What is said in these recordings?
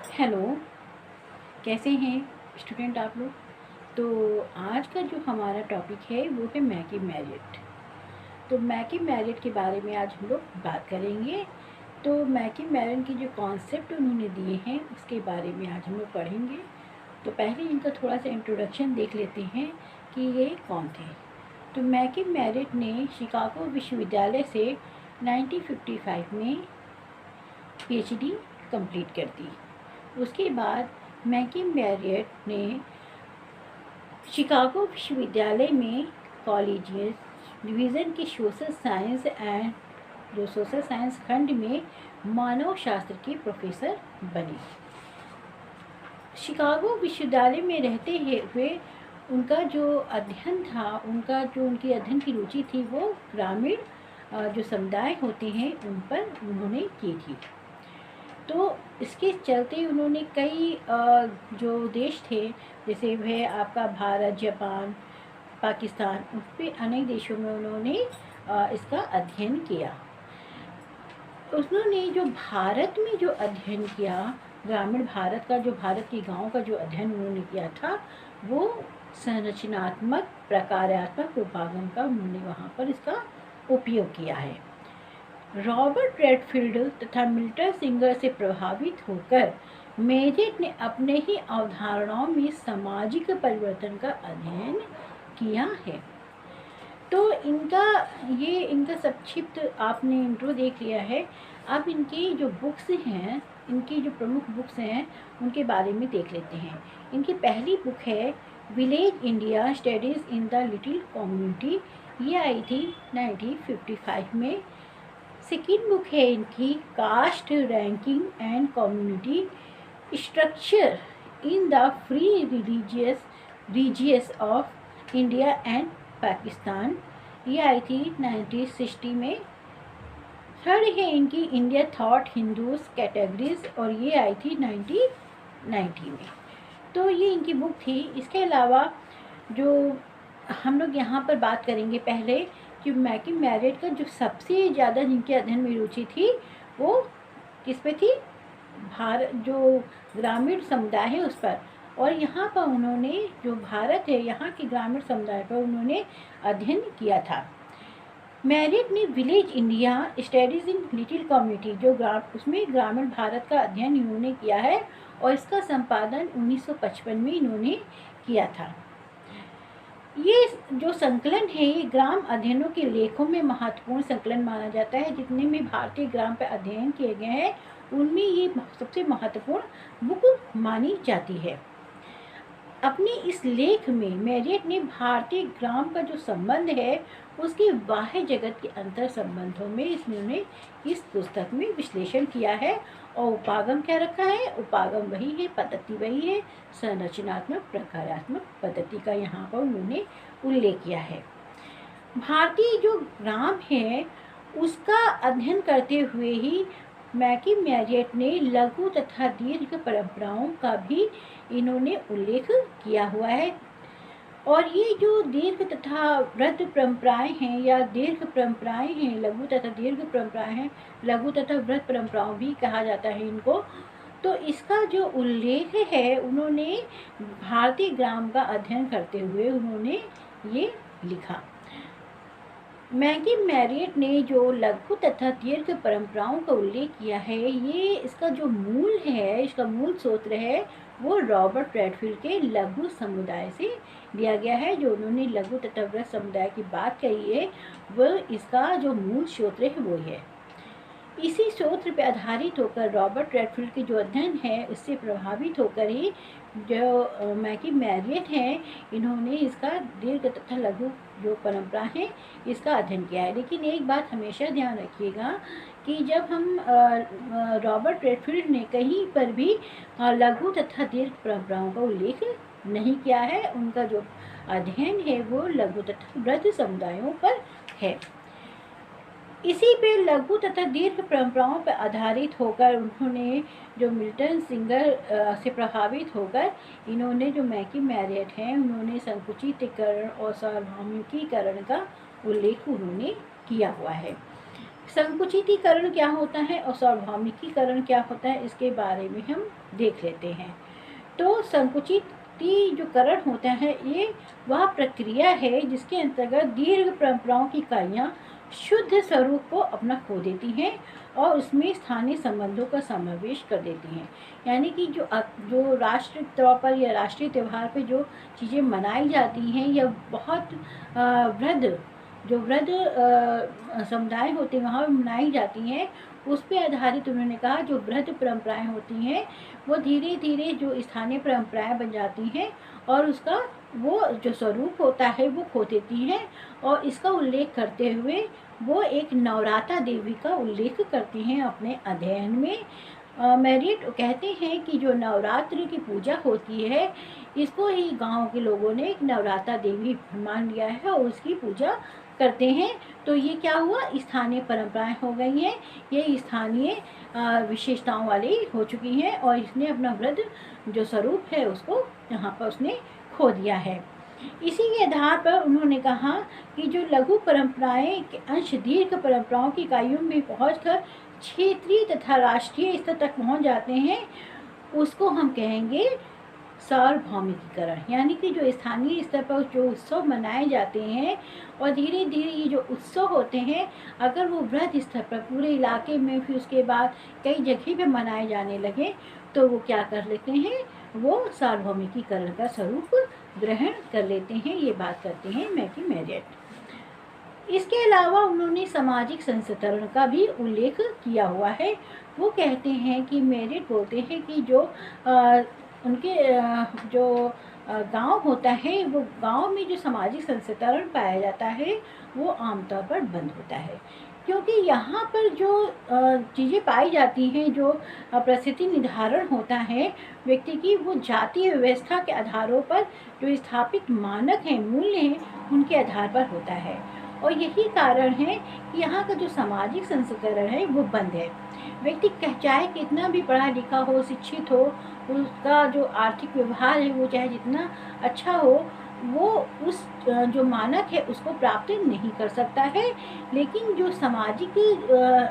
Hello, कैसे हैं student आप लोग। तो आज का जो हमारा टॉपिक है वो है मैकी मैरिट। तो मैकी मैरिट के बारे में आज हम लोग बात करेंगे। तो मैकी मैरिट के जो कॉन्सेप्ट उन्होंने दिए हैं उसके बारे में आज हम लोग पढ़ेंगे। तो पहले इनका थोड़ा सा इंट्रोडक्शन देख लेते हैं कि ये कौन थे। तो मैकी मैरिट ने शिकागो विश्वविद्यालय से 1955 में पीएचडी कंप्लीट कर दी। उसके बाद मैकी मैरियट ने शिकागो विश्वविद्यालय में कॉलेजियस डिवीज़न के सोशल साइंस खंड में मानव शास्त्र के प्रोफेसर बने। शिकागो विश्वविद्यालय में रहते हुए उनका जो अध्ययन था, उनकी अध्ययन की रुचि थी वो ग्रामीण जो समुदाय होते हैं उन पर उन्होंने की थी। तो इसके चलते उन्होंने कई जो देश थे, जैसे वह आपका भारत, जापान, पाकिस्तान, उस पर अनेक देशों में उन्होंने इसका अध्ययन किया। उन्होंने जो भारत में जो अध्ययन किया, ग्रामीण भारत का, जो भारत के गांव का जो अध्ययन उन्होंने किया था, वो संरचनात्मक प्रकार्यात्मक उपागम का उन्होंने वहाँ पर इसका उपयोग किया है। रॉबर्ट रेडफील्ड तथा मिल्टन सिंगर से प्रभावित होकर मैरियट ने अपने ही अवधारणाओं में सामाजिक परिवर्तन का अध्ययन किया है। तो इनका संक्षिप्त आपने इंट्रो देख लिया है। अब इनकी जो बुक्स हैं, इनकी जो प्रमुख बुक्स हैं उनके बारे में देख लेते हैं। इनकी पहली बुक है village India studies in the little community, ये आई थी 1955 में। सेकेंड बुक है इनकी caste ranking and community structure in the free religious of India and Pakistan, ये आई थी 1960 में। थर्ड है इनकी इंडिया थॉट हिंदूज कैटेगरीज, और ये आई थी 1990 में। तो ये इनकी बुक थी। इसके अलावा जो हम लोग यहाँ पर बात करेंगे पहले कि मैकी मैरियट का जो सबसे ज़्यादा जिनके अध्ययन में रुचि थी वो किस पे थी, भारत जो ग्रामीण समुदाय है उस पर। और यहाँ पर उन्होंने जो भारत है यहाँ के ग्रामीण समुदाय पर उन्होंने अध्ययन किया था। मैरियट ने village India studies in little community उसमें ग्रामीण भारत का अध्ययन इन्होंने किया है, और इसका संपादन 1955 में इन्होंने किया था। ये जो संकलन है ये ग्राम अध्ययनों के लेखों में महत्वपूर्ण संकलन माना जाता है। जितने भी भारतीय ग्राम पर अध्ययन किए गए हैं उनमें ये सबसे महत्वपूर्ण बुक मानी जाती है। अपने इस लेख में मैरियट ने भारतीय ग्राम का जो संबंध है उसके बाह्य जगत के अंतर संबंधों में इन्होंने इस पुस्तक में विश्लेषण किया है। और उपागम क्या रखा है, उपागम वही है, पद्धति वही है, संरचनात्मक प्रकारात्मक पद्धति का यहाँ पर उन्होंने उल्लेख किया है। भारतीय जो ग्राम है उसका अध्ययन करते हुए ही मैकी मैरियट ने लघु तथा दीर्घ परंपराओं का भी इन्होंने उल्लेख किया हुआ है। और ये जो दीर्घ तथा वृद्ध परंपराएं हैं या दीर्घ परंपराएं हैं, लघु तथा दीर्घ परंपराएं हैं, लघु तथा वृद्ध परंपराओं भी कहा जाता है इनको। तो इसका जो उल्लेख है उन्होंने भारतीय ग्राम का अध्ययन करते हुए उन्होंने ये लिखा। मैकी मैरियट ने जो लघु तथा दीर्घ परंपराओं का उल्लेख किया है, ये इसका जो मूल है, इसका मूल सूत्र है वो रॉबर्ट रेडफील्ड के लघु समुदाय से लिया गया है। जो उन्होंने लघु तथा वृहद समुदाय की बात कही है वह इसका जो मूल सूत्र है वो है। इसी सूत्र पर आधारित होकर रॉबर्ट रेडफील्ड के जो अध्ययन है इससे प्रभावित होकर ही जो मैकी मैरियट हैं इन्होंने इसका दीर्घ तथा लघु जो परंपरा है इसका अध्ययन किया है। लेकिन एक बात हमेशा ध्यान रखिएगा कि जब हम रॉबर्ट रेडफील्ड ने कहीं पर भी लघु तथा दीर्घ परंपराओं का उल्लेख नहीं किया है। उनका जो अध्ययन है वो लघु तथा वृहद समुदायों पर है। इसी पे लघु तथा दीर्घ परंपराओं पर आधारित होकर उन्होंने जो मिल्टन सिंगर से प्रभावित होकर इन्होंने जो मैकी मैरियट हैं उन्होंने संकुचितीकरण और सार्वभौमिकीकरण का उल्लेख उन्होंने किया हुआ है। संकुचितीकरण क्या होता है और सार्वभौमिकीकरण क्या होता है, इसके बारे में हम देख लेते हैं। तो संकुचिती जो करण होता है, ये वह प्रक्रिया है जिसके अंतर्गत दीर्घ परंपराओं की इकाइयाँ शुद्ध स्वरूप को अपना खो देती हैं और उसमें स्थानीय संबंधों का समावेश कर देती हैं। यानी कि जो राष्ट्रीय तौर पर या राष्ट्रीय त्यौहार पे जो चीज़ें मनाई जाती हैं या बहुत वृद्ध समुदाय होते हैं वहाँ पर मनाई जाती हैं, उस पे आधारित उन्होंने कहा जो वृद्ध परंपराएं होती हैं वो धीरे धीरे जो स्थानीय परंपराएं बन जाती हैं और उसका वो जो स्वरूप होता है वो खो देती हैं। और इसका उल्लेख करते हुए वो एक नवराता देवी का उल्लेख करती हैं अपने अध्ययन में। मैरियट कहते हैं कि जो नवरात्रि की पूजा होती है, इसको ही गांव के लोगों ने एक नवराता देवी मान लिया है और उसकी पूजा करते हैं। तो ये क्या हुआ, स्थानीय परंपराएं हो गई हैं, ये स्थानीय विशेषताओं वाली हो चुकी हैं और इसने अपना वृद्ध जो स्वरूप है उसको यहाँ पर उसने खो दिया है। इसी के आधार पर उन्होंने कहा कि जो लघु परंपराएं के अंश दीर्घ परंपराओं की इकाइयों में पहुंचकर क्षेत्रीय तथा राष्ट्रीय स्तर तक पहुंच जाते हैं, उसको हम कहेंगे सार्वभौमिकीकरण। यानी कि जो स्थानीय स्तर पर जो उत्सव मनाए जाते हैं और धीरे धीरे ये जो उत्सव होते हैं, अगर वो वृहद स्तर पर पूरे इलाके में फिर उसके बाद कई जगह पे मनाए जाने लगे तो वो क्या कर लेते हैं, वो सार्वभौमिकीकरण का स्वरूप ग्रहण कर लेते हैं। ये बात करते हैं मैरियट। इसके अलावा उन्होंने सामाजिक संस्करण का भी उल्लेख किया हुआ है। वो कहते हैं कि मैरियट बोलते हैं कि जो उनके जो गांव होता है, वो गांव में जो सामाजिक संस्करण पाया जाता है वो आमतौर पर बंद होता है, क्योंकि यहाँ पर जो चीज़ें पाई जाती हैं, जो परिस्थिति निर्धारण होता है व्यक्ति की, वो जातीय व्यवस्था के आधारों पर जो स्थापित मानक हैं, मूल्य हैं, उनके आधार पर होता है। और यही कारण है कि यहाँ का जो सामाजिक संस्करण है वो बंद है। व्यक्ति चाहे कितना भी पढ़ा लिखा हो, शिक्षित हो, उसका जो आर्थिक व्यवहार है वो चाहे जितना अच्छा हो, वो उस जो मानक है उसको प्राप्त नहीं कर सकता है। लेकिन जो सामाजिक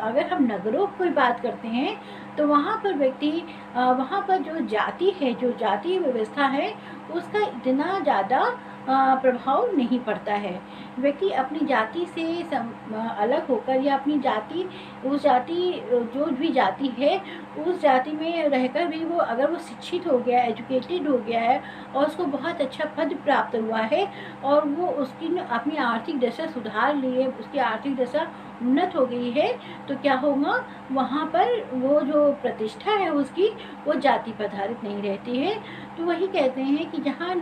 अगर हम नगरों की बात करते हैं तो वहाँ पर व्यक्ति वहाँ पर जो जाति है, जो जातीय व्यवस्था है, उसका इतना ज़्यादा प्रभाव नहीं पड़ता है। व्यक्ति अपनी जाति से अलग होकर या अपनी जाति उस जाति जो भी जाति है उस जाति में रहकर भी वो अगर वो शिक्षित हो गया, एजुकेटेड हो गया है और उसको बहुत अच्छा पद प्राप्त हुआ है और वो उसकी अपनी आर्थिक दशा सुधार ली है, उसकी आर्थिक दशा उन्नत हो गई है, तो क्या होगा, वहाँ पर वो जो प्रतिष्ठा है उसकी वो जाति पर आधारित नहीं रहती है। तो वही कहते हैं कि जहाँ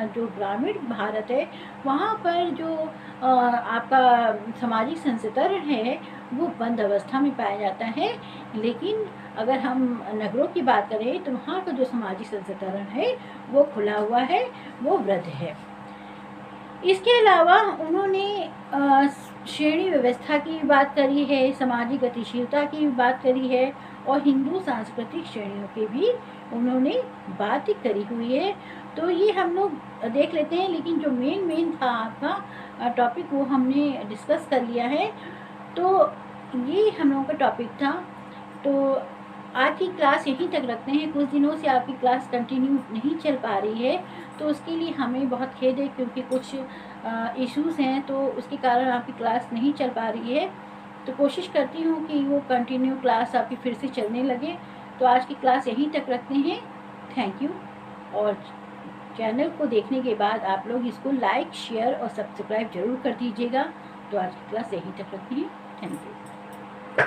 जो ग्रामीण भारत है वहाँ पर जो आपका सामाजिक संस्करण है वो बंद अवस्था में पाया जाता है। लेकिन अगर हम नगरों की बात करें तो वहाँ का जो सामाजिक संस्करण है वो खुला हुआ है, वो वृद्ध है। इसके अलावा उन्होंने श्रेणी व्यवस्था की बात करी है, सामाजिक गतिशीलता की बात करी है और हिंदू सांस्कृतिक श्रेणियों की भी उन्होंने बात करी हुई है। तो ये हम लोग देख लेते हैं, लेकिन जो मेन था आपका टॉपिक वो हमने डिस्कस कर लिया है। तो ये हम लोगों का टॉपिक था। तो आज की क्लास यहीं तक रखते हैं। कुछ दिनों से आपकी क्लास कंटिन्यू नहीं चल पा रही है तो उसके लिए हमें बहुत खेद है, क्योंकि कुछ इश्यूज़ हैं तो उसके कारण आपकी क्लास नहीं चल पा रही है। तो कोशिश करती हूँ कि वो कंटिन्यू क्लास आपकी फिर से चलने लगे। तो आज की क्लास यहीं तक रखते हैं। Thank you. और चैनल को देखने के बाद आप लोग इसको लाइक, शेयर और सब्सक्राइब ज़रूर कर दीजिएगा। तो आज की क्लास यहीं तक रखते हैं। Thank you.